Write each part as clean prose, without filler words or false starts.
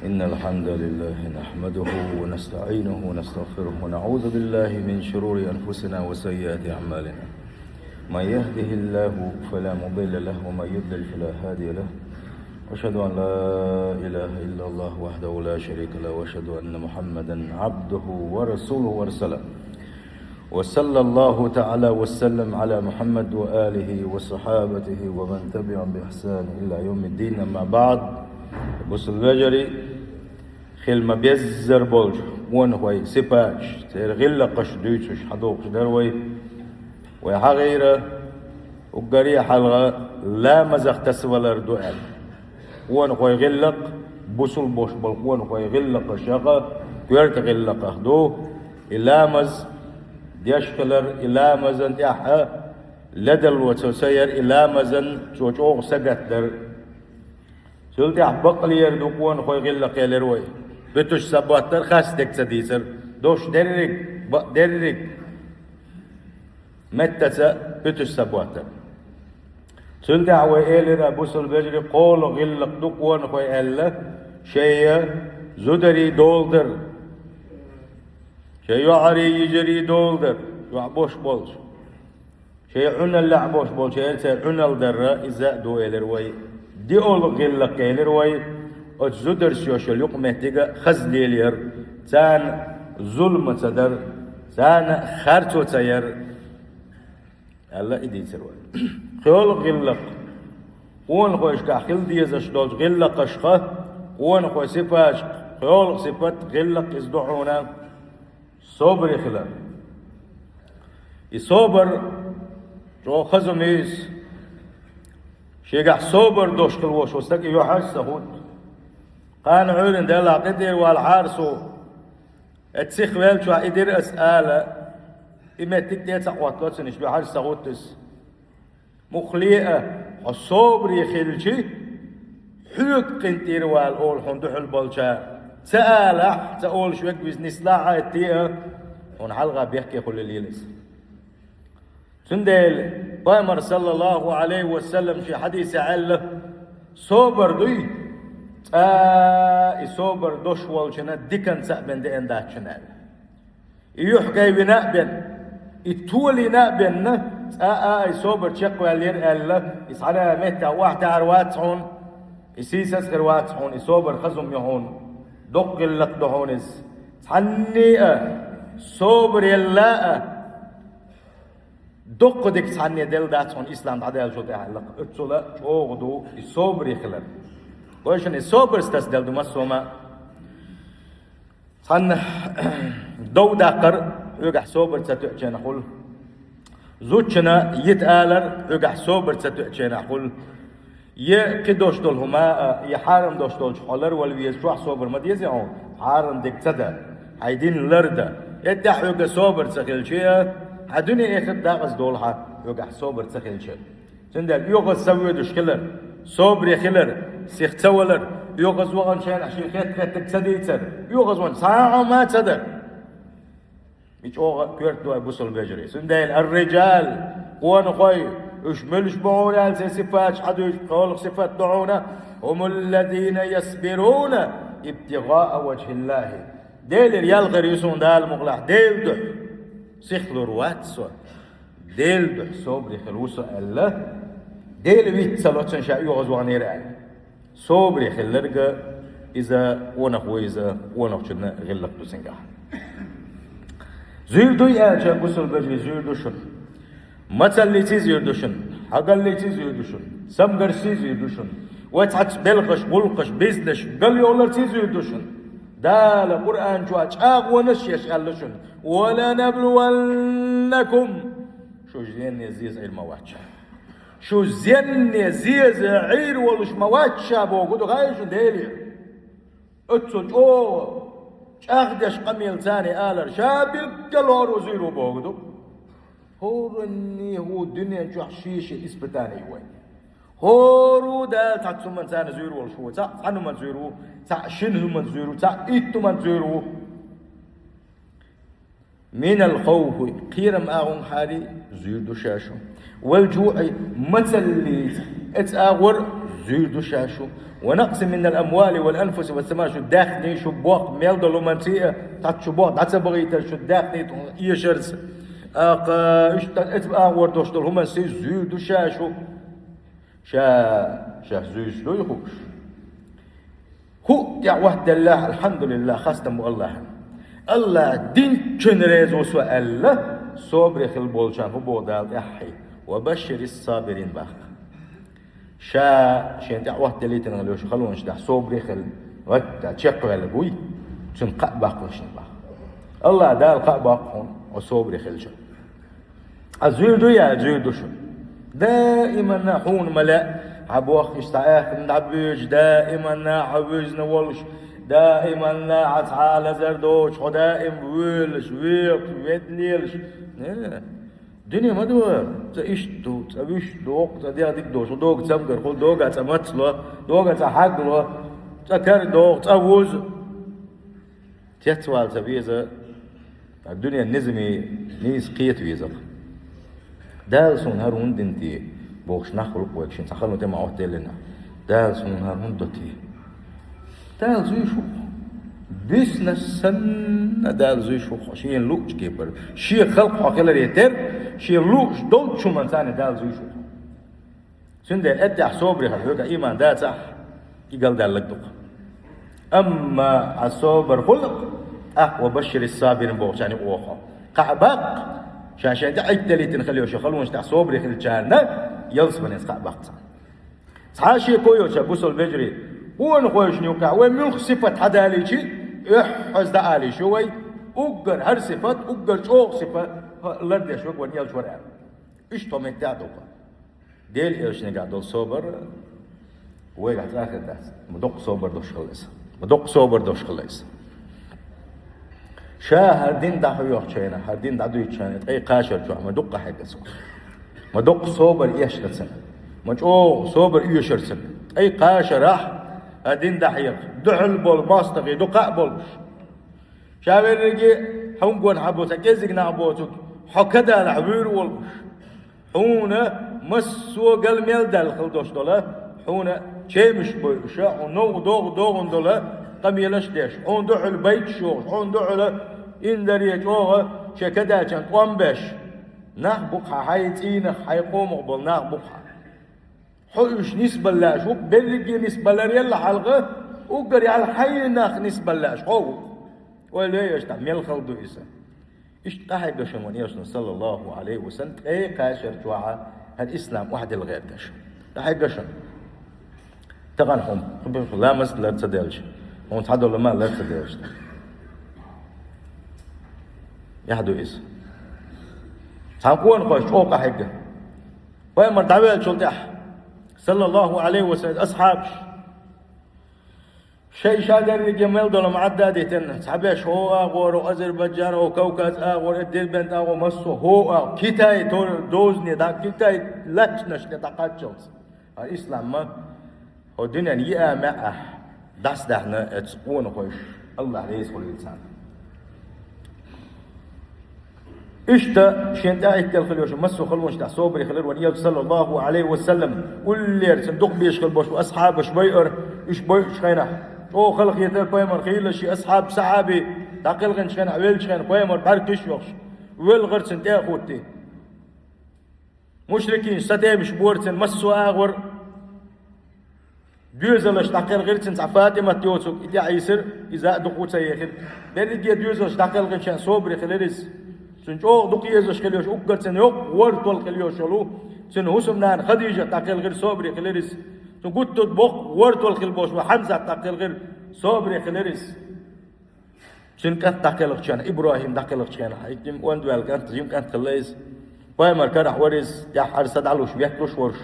إن الحمد لله نحمده ونستعينه ونستغفره ونعوذ بالله من شرور أنفسنا وسيئات أعمالنا. من يهده الله فلا مضل له ومن يضلل فلا هادي له. وأشهد أن لا إله إلا الله وحده لا شريك له وأشهد أن محمدا عبده ورسوله وارسله. وصلى الله تعالى وسلم على محمد وآله وصحابته ومن تبعهم بإحسان إلى يوم الدين. أما بعد بوصل بجري خيل ما بيزر بولج وان هوي سيباش ترغل قش دوتش حدوق دروي وحغيره وقري حلقة لا مزخ تسولر دوال وان هوي غلق بوصل بوش بول وان هوي غلق شقة كيرت غلق دو إلامز ديشكلر إلامزن يحا لدل وتسير إلامزن جوجوغ سقتر سلطي أحبق لي يردوكوان خوي غلق يلروي بتوش سبواتر خاص ديك سديسر دوش دريك متسا بتوش سبواتر سلطي عوي إيلر أبوسل بجري قول غلق دوكوان خوي ألا شيء زدري دولدر شيء عري يجري دولدر يعبوش بولش شيء عنل لعبوش بولش شيء عنل در إذا دو إيلروي دي أول غلق يلروي أتزدر سيوشل يق مهتيجا خزليلير تان ظلم تدر تان خرطو تير الله إدي تروي خيول غلق قون خوش كحيل ديزش دولج غلق أشخه قون خوش سفاش خيول صفات غلق إزدحونا صبر خلال يصبر جو خزميز شيقع صبر دوشكل وش وستك يوحش سهود قان عورن دل قدر والعارسو اتسيخ ويلشو ادير اسئلة اما تكتير سقوات لاتسنش بيحش سهودتس مخليئة الصبر يخلشي حيوك قنتير والأول حندوح البلشا سألح تقول شوك بزنس لا عايتيها ونحلغة بيحكي كل الليلس سندل بامر صلى الله عليه وسلم في حديث عله صبر دوي صبر دوش والشنا ديكن سأبن دي اندات شنال يحكي بنأبن يتولي نأبن صبر شقوى اللير ألا يسعنا متى واحدة عرواتهم يسيسس غرواتهم صبر خزم يهون دق اللق دهونس تحنيئة صبر يلاء دق ديك تحني دل داتون إسلام عدال شو تعلق اتسولا شوغدو الصبر يخلر ويشن الصبر استسدل دو مسوما تحن دو داقر يقع صبر تتؤجن أقول زوجنا يتآلر يقع صبر تتؤجن أقول يكدوش دول هما يحارم دوش دول حولر والويز شوح صبر ما ديزيعون حارم ديك تدا عايدين لرده يدح يقع صبر تخيل شيء هدوني اخد داغز دولها يوقع صبر تخيل شيء سندل يوغز سوي دوش كلر صبر يخلر سيخ تولر يوغز وغن شين عشان خيط تكسديتر يوغز وان ساعة ما تدر مش اوغا كيرت دو بوصل بجري سندل الرجال قوان خوي اشملش بعونا صفات حدوش قول صفات دعونا هم الذين يصبرون ابتغاء وجه الله ديل يلغر يسون دال مغلح ديل ده سيخلور واتسو ديل ده صبر يخلوسو الله ديل بيت سلوتشن شاء يغز وغنير صبر يخلرقا إذا ونخ وإذا ونخ شنا غلق دو سنقاح زير دو يأجا قسل بجري زير دو شن مثل لي تيز يردوشن حقل لي تيز يردوشن سمغر سيز يردوشن واتحت بلقش بلقش بيزنش قال يولر تيز يردوشن دال قرآن جواج ونش يشغلشن ولا نبلونكم شو زين يزيز عير مواتشا شو زين يزيز عير ولش مواتشا بوغدو غايشن ديلي اتسوج اغدش قميل ثاني آلر شابي قالوا روزيرو بوغدو هورني هو الدنيا جوع شيش إسبتاني وين هورو دا تعتسو من ثاني زيرو والشو تاع عنو من زيرو تاع شنو من زيرو تاع إيتو من زيرو من الخوف قيرم آغون حالي زيردو شاشو والجوع مثل لي اتآغور زيد شاشو ونقص من الأموال والأنفس والثمار شو داخني شو بوق ميل دلومانتية تات شو بوق دات بغيت شو داخني يشرس إيش تتبع وردوش هم سي زيد شاشو شا زيد لو يخوش هو يا وحد الله الحمد لله خاصة الله الله دين كنريز وسؤال صبر خل بولشان هو بودال يحي وبشر الصابرين باخ شين تاع واحد اللي تنغلوش خلونا نشدح صبر خل وقت تشقوا على بوي تنقع باقوش باخ الله دال قع باقون وصبر خل شو أزيدو يا أزيدو شو دائما نحون ملا عبوخ يستعاخ ندعبيج دائما عبيزنا والش دائما عتعالى زردوش ودائم ويلش ويق ويتليلش دنيا ما دور تعيش دو تعيش دوق تدي هذيك دوش دوق تمقر خل دوق تمتلو دوق تحقلو تكر دوق تعوز تيتوال تبيزة الدنيا نزمي نيس قيت ويزق دال سون هارون دنتي بوش نخلق ويكشن تخلو تما اوتيلنا دال سون هارون دوتي دال زي شو بيسنس سن دال زي شو شي لوش كيبر شي خلق حقيله يتر شي لوش دول شو من ثاني دال زي شو سند ادع صبري هذا ايمان دا صح يقال دال لك دوق اما الصبر خلق وبشر الصابرين بوش يعني اوخا قعبق شان دعيت اللي تنخليه شو خلونا تاع صبري خل جانا يلص من يسقع بقطع صحاشي كويو شابوسو البجري هو نخويش نيوكا ومن صفة حدا لي شي احز دعالي شوي اقر هر صفة اقر شو صفة لرد شوك ونيال شورع ايش تو متاع دوكا ديل ايش نقعد دول صبر ويقعد اخر داس مدق صبر دوش خلص مدق صبر دوش خلص شا هردين دا حيوخ شينا هردين دا دوي شينا اي قاشر جو ما دق حاجه سو ما دق صوبر يشر سنه ما جو صوبر يشر سنه اي قاشر راح هردين دا حيوخ دعل بول باستغي دقاء بول شاوير رجي حونقون حبوتا كيزقنا حبوتك حكدا العبير والبش حونا مسو قل ميل دال خلدوش دولا حونا شيمش بوشا ونو دوغ دولا قميلش ليش حون دعو البيت شو حون دعو إن دريت أوه شكدا كان قنبش نخبقها حيتين حيقوم قبل نخبقها حوش نسبة لا شو بلقي نسبة لا يلا حلقة وقري على الحي نخ نسبة لا شو ولا يشتع ميل خلدو إسا اشتاحي قشمون يسن صلى الله عليه وسلم اي قاشر جوعا الإسلام واحد الغير قشم تحي قشم تغنهم لا مسل لا تصدقش هون تحدوا لما لا تصدقش يحدو إيس تحقون خوش فوق حقه ويمر دعوة شلتح صلى الله عليه وسلم أصحابش شيء شاقر جميل دول معدادتن صحابيش هو أغور أذربيجان أو كوكاز أغور الدربنت أغور مصر هو كتاي دوزني دا كتاي لاتنش نتاقاتشلس الإسلام ما هو الدنيا نيئة معه داس دهنا تسقون خوش الله عليه يسخل الإنسان إشتا شين آية الخلوش مسو خلوش تاع صوبري خلر ونيال صلى الله عليه وسلم واللي يرسم بيش خلبوش وأصحاب شبير إيش بيش خينا أو خلق يتر بيمر خيل شي أصحاب صحابي تاقل غن شين عويل شين بيمر باركش يوش والغرسن تاخوتي مشركين ستيمش بورتن مسو آغور دوزلش تاقل غرسن تاع فاطمة تيوتسو إتي عيسر إذا دقوت سيخل بلدي دوزلش تاقل غن شين صوبري خلرس سنجو دقيزش خليوش أقل سن يوق ورطول خليوش يلو سن هسمنان خديجة تاقل غير صبري خليرس سن قد تطبق ورطول خلبوش وحمزة تاقل غير صبري خليرس سن كانت تاقل غشان إبراهيم تاقل غشان حيكم واندوال كانت زيم كانت خليس ويمر كرح ورز يا حرسد علوش بيحتوش ورش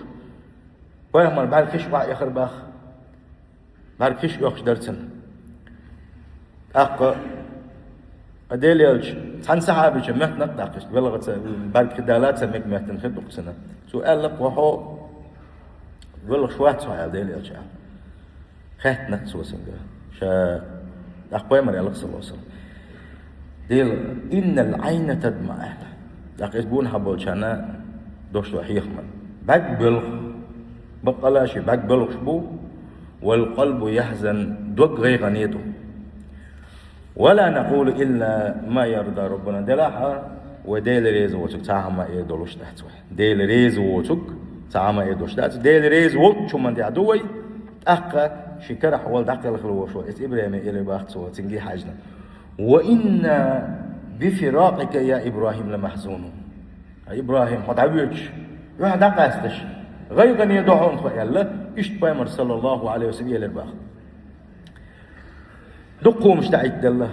ويمر باركش وع يخر باخ باركش يوخش درسن أقا أديليش عن صحابي جمعت نقداقش بلغة بعد كدالات سميك مهتن خدق سنة سؤال لك وحو بلغ شوات سؤال أديليش خيت نقص سنجا شا أخوي مري الله صلى الله عليه وسلم ديل إن العين تدمع أهله لكن يسبون حبول شانا دوش وحيخ من بعد بلغ بقلاش بقبلش بو والقلب يحزن دوق غير غنيته ولا نقول إلا ما يرضى ربنا دلاحة وديل ريز وتك تعما يدولش تحت ديل ريز وتك تعما يدولش تحت ديل ريز وتك شو من دي عدوي أقا شكرح والدقل الخلوة شو إبراهيم إلى باخت وتنجي حاجنا وإن بفراقك يا إبراهيم لمحزون إبراهيم قد عبيتش يوح دقا استش غير غني يدعون خيال إشت بايمر صلى الله عليه وسلم إلى الباخت دقوا مش تعيد الله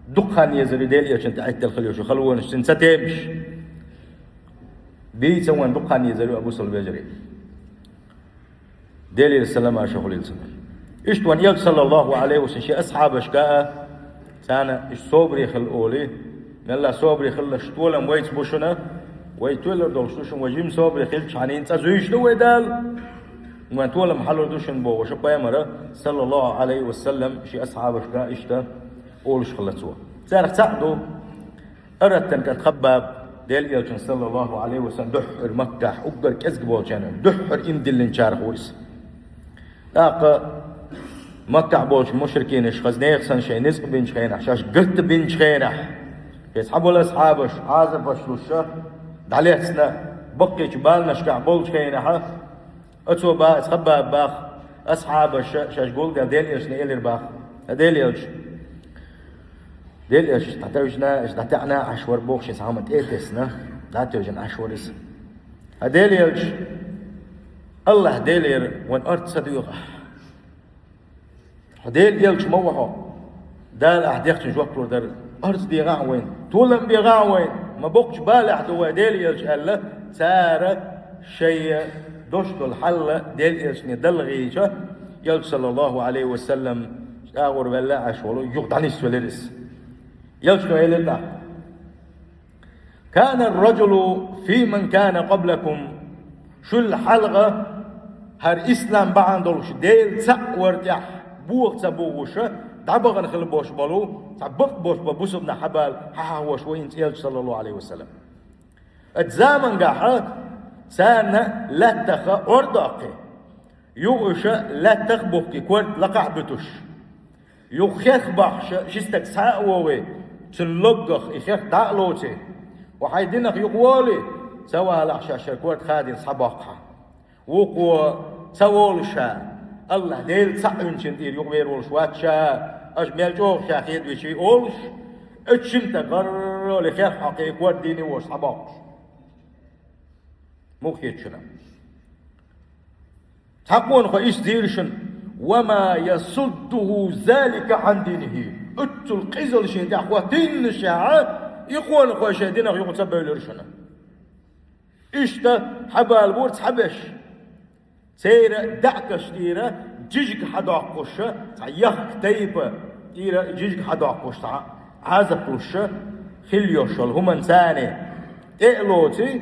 دقان يزري ديل يشن تعيد الخليوش خلوون شن ستيمش بي سوان دقان يزري أبو صلى بيجري ديل السلام على شغل السلام إيش توان يل صلى الله عليه وسلم شي أصحاب أشكاء سانا إيش صبري خل أولي نلا صبري خل شتولا مويت بوشنا ويتولر دولشتوشن وجيم صبري خل شانين تزويش لو يدال وان تولا محل دوشن بو وش بايمرة صلى الله عليه وسلم شي أصحاب أشكاء إشتا أولش خلتوا سارك تعدو أردتن كتخباب ديل يلشن صلى الله عليه وسلم دحر مكة أقدر كزق بولشان دحر إمدلن شارخ ويس لاقا مكة بولش مشركين إش خزنيخ سن شي نزق بين شخينح شاش قلت بين شخينح يسحبوا الأصحابش عازب وشلوشة دعليه سنة بقي جبالنا شكع بول شخينح أتوا با أتخباب باخ أصحاب شاش قول قال ديل يلش نيلر باخ ديل يلش ديل يلش تعتوجنا إش تعتعنا عشور بوخش سامت إيتسنا تعتوجن عشوريس ديل يلش الله ديلير وان أرض صديقه ديل يلش موحو دال أحديخش جوكتور در أرض دي غاوين طولن بي غاوين ما بوكش بالح دوا ديل يلش ألا سارة شيء دوشتو الحل ديل يلش ندل غيشة يلش صلى الله عليه وسلم أغور بالله عشولو يقضعني سوليرس يلش نويلتا كان الرجل في من كان قبلكم شو الحلقة هر إسلام بعندلش ديل تأورتح بوق تبوغش دعبغن خلبوش بالو تعبق بوش ببوس ابن حبال هو شوين يلش صلى الله عليه وسلم الزامن قاحة سانا لا تخ أرداقي يغش لا تخبك كورت لقع بتش يخيخ بحش شستك ساقوي تلقخ يخيخ دعلوتي وحيدينك يقوالي سوا لعشا كورت خادين صباقها وقو سوول شا الله ديل سعون شندير يقبير ولش واتشا أجمل جوخ شاخيد وشي أولش اتشنت قرر لخيخ حقيق ورديني وش صباقش مخيط شنا تقوون خيش ديرشن وما يصده ذلك عن دينه اتو القزل شين دعوة دين الشاعة يقوون خيش دينه يقول تبايل رشنا إشتا حبال بورت حبش سيرة دعكش تيرة جيجك حداقش تعيخ تيبة تيرة جيجك حداقش عازب قش خليوشل هم انساني اقلوتي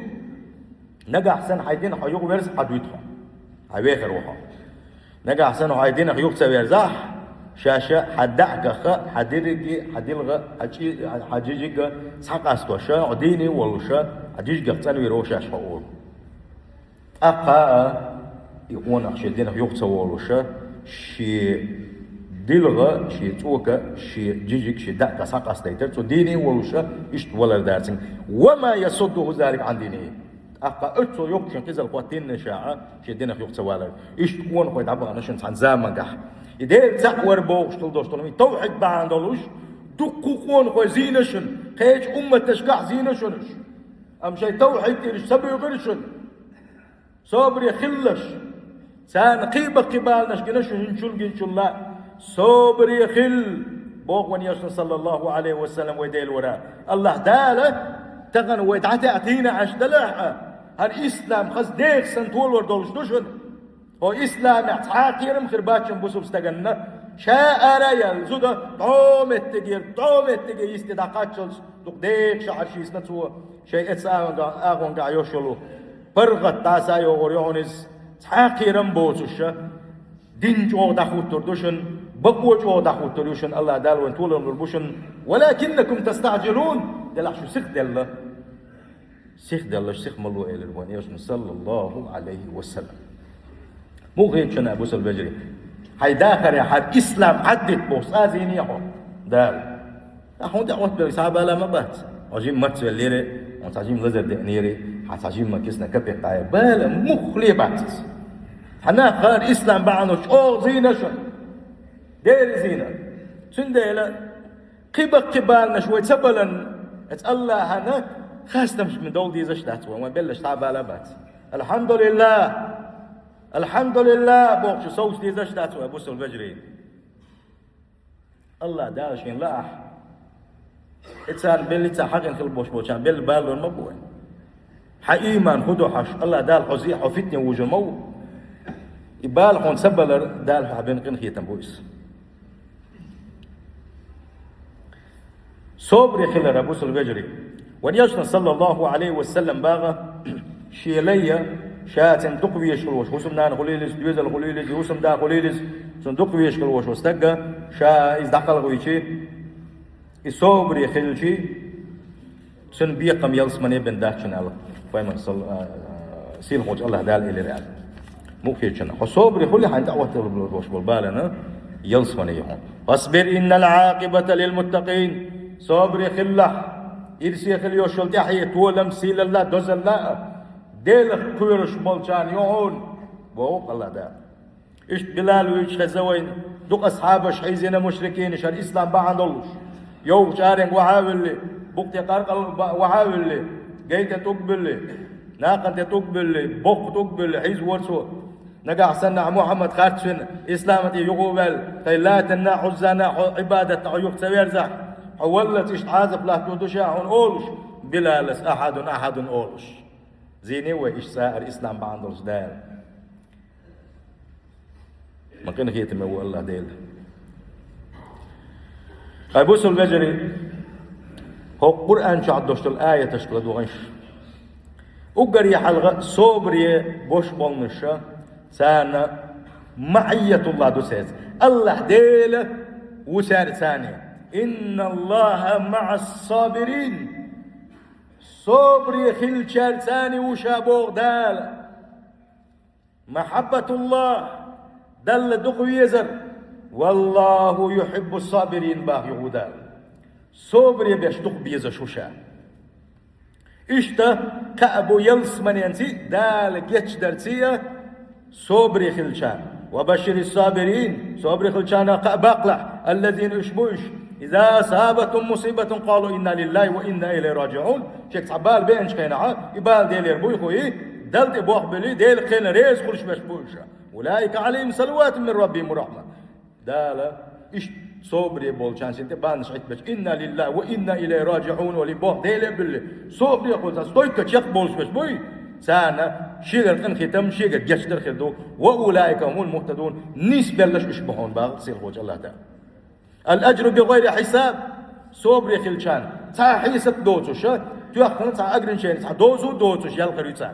نجا حسن حيدين حيوق ورز حدويتها حيوخر وها نجا حسن حيدين حيوق تبيرزاح شاشة حدعك خا حديرجي حديلغ حجيجك ساقاستوشا عديني ولشا حجيجك تنوي روشاش حقول أقا يقون عشدين حيوق تولشا شي ديلغ شي توكا شي جيجك شي دعك ساقاستيتر تو ديني ولشا إشت ولا دارتين وما يصده ذلك عن دينه أقا أتو يوكشن كذا قوتين نشاعة شدينا في يوكس والر إيش تكون قوي عبارة نشن عن زمان قح إذا تقور بوش تلدوش تلمي توحد بعندلوش دقوا قون قوي زينشن خيج أمة تشكع زينشنش أم شيء توحد تيرش سبي غرشن صبر يخلش سان قيبة قبال نشكنش هنشل لا صبر يخل بوق من يشن صلى الله عليه وسلم ويديل وراء الله داله تغن ويدعتي أتينا عش دلعها هالإسلام خز ديك سنتول وردولش دوشن هو إسلام اعتاقيرم خرباتشن بوسو بستغنى شاء ريال زودا طومت تغير يستداقاتشلس دوك ديك شعر شيسنا تو شيء اتساغن قا يوشلو برغت تاسا يوغريونيز تعاقيرم بوسوشا دين جو داخوتر دوشن بقوة جو داخوتر دوشن الله دال وانتولن والبوشن ولكنكم تستعجلون دلع شو سيخ دلّه سيخ دلّه سيخ ملو إلى الوانيوس صلى الله عليه وسلم مو غير شنا أبو سلبجري هاي داخل يا حد إسلام عدت بوس آزيني يحو دال أحو دعوت بالإصابة لا مبات عجيم مرتب الليرة وتعجيم غزر دقنيري حتعجيم ما كسنا كبي قاية بالا مخلي باتس حنا خار إسلام بعنوش أو زينة شن دير زينة شن ديلا قبالنا شوي تبلا الله هنا خاصة مش من دول دي زشتات وما بلش تعبالا بات الحمد لله بوقش صوت دي زشتات وابو سلبجري الله داشين لاح اتسان بيلي تحقن خل بوش بوشان بيل بالو المبوي حقيمان خدو حش الله دال حزيح وفتني وجمو يبال حون سبلر دال حبين قن خيتم بويس صبري خلر ابو سلبجري ونيشنا صلى الله عليه وسلم باغا شيليا شاتن تقوي شلوش وسم دان قليلس جوزل قليلس وسم دا قليلس صندوق شلوش واستقى شا از دقل غويشي الصبر خلشي سن بيقم يلس من ابن داشن الله فايمن صل سيل خوج الله دال الى رال مو كيشنا الصبر خلي حين دعوه الروش بالبالنا يلس من يهون واصبر ان العاقبه للمتقين صبر خله إرسي خليو شل تحية تولم سيل الله دوز الله ديل كورش بولشان يهون بوق الله ده إيش بلال وإيش خزوين دوق أصحابش حيزين مشركين إيش الإسلام بعندلش يو شارين وحاول لي بوق تقارق وحاول لي جيت تقبل لي ناقة تقبل لي بوق تقبل لي حيز ورسو نقع سنة محمد خاتشن إسلامتي يقوبل قيلات النا عزانا عبادة عيوق سويرزح حولت إيش عازف له تودشاعون أولش بلالس أحد أولش زيني وإيش سائر إسلام بعندلش دال ما كان خيتم هو الله ديل أبو سلبجري هو قرآن شعدوش الآية تشكل دوغنش أقري حلقة صبري بوش بولنشا سانا معية الله دوسيز الله ديل وسار ثاني إن الله مع الصابرين صبري خلشار ثاني وشابوغ دال محبة الله دل دقويزر والله يحب الصابرين باغ يغودال صبري بيش دقويزر شوشا إشتا كأبو يلس من ينسي دال جيتش درسية صبري خلشان وبشر الصابرين صبري خلشان باقلع الذين يشبوش إذا أصابتهم مصيبة قالوا إنا لله وإنا إليه راجعون شيك عبال بينش كينا يبال ديل يربوي خوي دلت بوخ بلي ديل خينا ريز خلش مشبوشة أولئك عليهم صلوات من ربهم ورحمة دالا إيش صبري بولشان سنت بانش عيت بش إنا لله وإنا إليه راجعون ولي بوخ ديل بلي صبري يقول ستويك تشيخ بولش مشبوي سانا شيغر قن ختم شيغر جشتر خدو وأولئك هم المهتدون نسبة لش يشبهون باغ سير خوج الله تعالى الأجر بغير حساب صبري خلشان تا حيسب دوتوش تيخن تا أجرن شين تا دوتوش يالقريو تا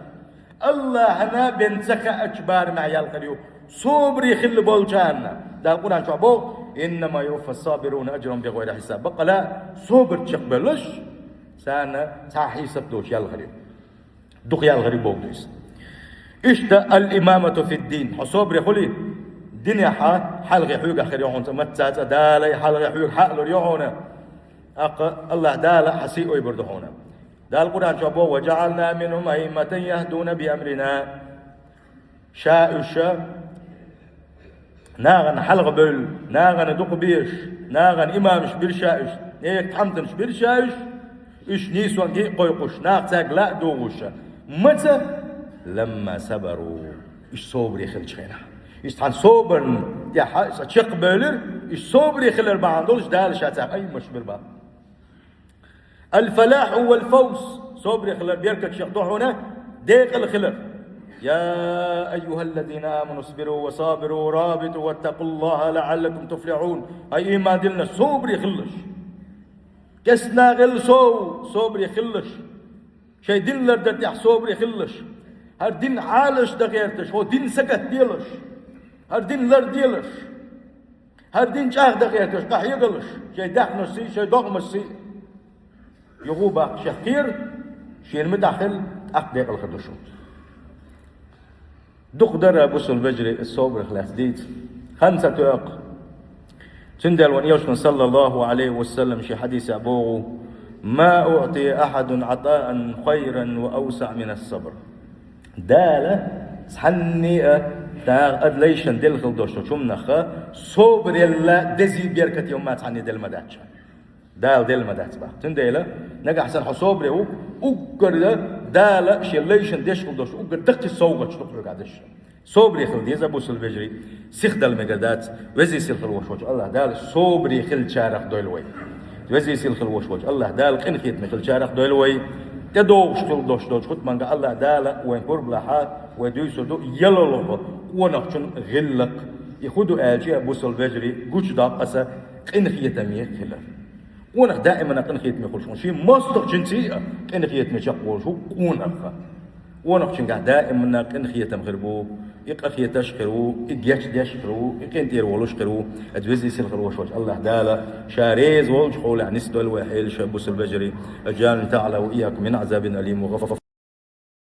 الله هنا بنتك أجبار مع يالقريو صبري خل بولشان دا القرآن شعبو إنما يوفى الصابرون أجرهم بغير حساب بقى لا صبر تشقبلش سانا تا حيسب دوش يالقريو دوق يالقريو بوغدوس إشتا الإمامة في الدين صبري خلي دنيا حلقة حيوق آخر يوحون متساتا دالي حلقة حيوق حقلوا يوحونا الله دالا حسيئوا يبردحونا دال القرآن شابوه وجعلنا منهم أئمة يهدون بأمرنا شائش ناغن حلقة بل ناغن دوق بيش ناغن إمامش بالشائش نيك تحمتنش بالشائش إش نيسوان كي قويقوش ناقتاك لا دوغوش متى لما صبروا إش صبري خلش خينا يستحن صبر يا حاس شق بلر الصبر يخلر بعندولش دال شاتام أي مش بالبا الفلاح والفوز صبر يخلر بيركك شق هنا ديق الخلر يا أيها الذين آمنوا اصبروا وصابروا ورابطوا واتقوا الله لعلكم تفلحون أي ما دلنا صبر يخلش كسنا غل صبر يخلش شي دلر دتح صبر يخلش هر دين عالش دغيرتش هو دين سكت ديلش هر دين لر ديلش هر دين شاه دغيرتش قح يقلش شي دخنش سي شي دغمش سي يغوبا شخير شي المدخل أقدق الخدشون دقدر أبو البجري الصبر خلاص ديت 5 دقائق تندل ونيوشن صلى الله عليه وسلم شي حديث أبوه ما أعطي أحد عطاء خيرا وأوسع من الصبر دالة سحنية تا أدليشن دل خلدوشو شمنخ صبر يلا دزي بيركت يوم ما تحني دل مداتش دل مدات بقى تنديلا نجح حسن حصوبري وقر دالة شيليشن ديش خلدوشو وقر دقتي صوغة تطلق عدش صبري خل ديزا بوس البجري سيخ المقدات وزي سيلخ الوشوش الله دال صبري خل شارخ دولوي وزي سيلخ الوشوش الله دال قنخيت مثل شارخ دولوي تدوش خل دوش خد من الله دال وين قرب لها ودوسو دو يلولو ونخشن غلق يخدو آجي بوس البجري قوش داقسا قنخيت ميه خلر ونخ دائما قنخيت ميه خلشون شي مصدق جنسية قنخيت ميه شقوش ونخ شنقع دائما قنخيت مغربو يقخي تشكرو يجيش يشكرو يقنتير ولوش كرو ادوزي سلخ الوشوش الله دالا شاريز ولش قول عن نسدول وحيل شابوس البجري اجال تعالى واياك من عذاب اليم وغفر